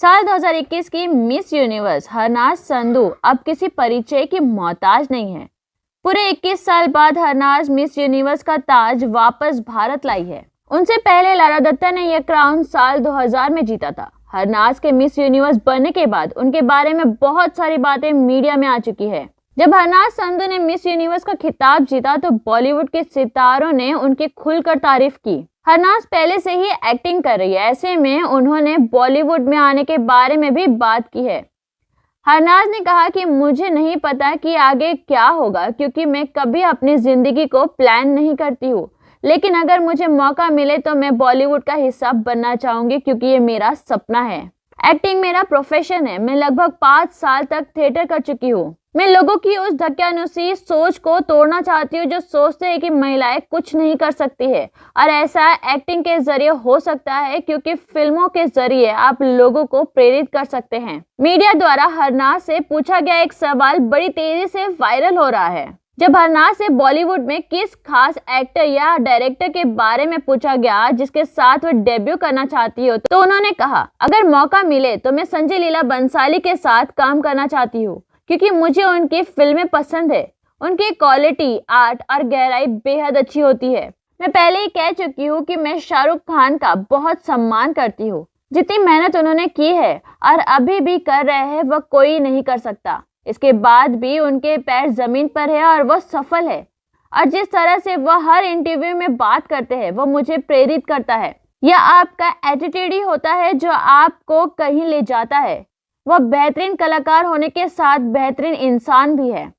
साल 2021 की miss universe Harnaaz Sandhu अब किसी परिचय की मोहताज नहीं है। पूरे 21 साल बाद हरनाज मिस यूनिवर्स का ताज वापस भारत लाई है। उनसे पहले लारा दत्ता ने यह क्राउन साल 2000 में जीता था। हरनाज के मिस यूनिवर्स बनने के बाद उनके बारे में बहुत सारी बातें मीडिया में आ चुकी है। जब हरनाज संधू ने मिस यूनिवर्स का खिताब जीता तो बॉलीवुड के सितारों ने उनकी खुलकर तारीफ की। हरनाज पहले से ही एक्टिंग कर रही है, ऐसे में उन्होंने बॉलीवुड में आने के बारे में भी बात की है। हरनाज ने कहा कि मुझे नहीं पता कि आगे क्या होगा, क्योंकि मैं कभी अपनी जिंदगी को प्लान नहीं करती हूँ, लेकिन अगर मुझे मौका मिले तो मैं बॉलीवुड का हिस्सा बनना चाहूंगी, क्योंकि ये मेरा सपना है। एक्टिंग मेरा प्रोफेशन है। मैं लगभग 5 साल तक थिएटर कर चुकी हूँ। मैं लोगों की उस धक्यानुसी सोच को तोड़ना चाहती हूँ जो सोचते हैं कि महिलाएं कुछ नहीं कर सकती है, और ऐसा एक्टिंग के जरिए हो सकता है, क्योंकि फिल्मों के जरिए आप लोगों को प्रेरित कर सकते हैं। मीडिया द्वारा हरनाज से पूछा गया एक सवाल बड़ी तेजी से वायरल हो रहा है। जब हरनाज से बॉलीवुड में किस खास एक्टर या डायरेक्टर के बारे में पूछा गया जिसके साथ वो डेब्यू करना चाहती हो, तो उन्होंने कहा, अगर मौका मिले तो मैं संजय लीला बंसाली के साथ काम करना चाहती हूँ, क्योंकि मुझे उनकी फिल्में पसंद है। उनकी क्वालिटी, आर्ट और गहराई बेहद अच्छी होती है। मैं पहले ही कह चुकी हूँ कि मैं शाहरुख खान का बहुत सम्मान करती हूँ। जितनी मेहनत उन्होंने की है और अभी भी कर रहे हैं, वह कोई नहीं कर सकता। इसके बाद भी उनके पैर जमीन पर है और वह सफल है, और जिस तरह से वह हर इंटरव्यू में बात करते हैं वह मुझे प्रेरित करता है। यह आपका एटीट्यूड ही होता है जो आपको कहीं ले जाता है। वह बेहतरीन कलाकार होने के साथ बेहतरीन इंसान भी है।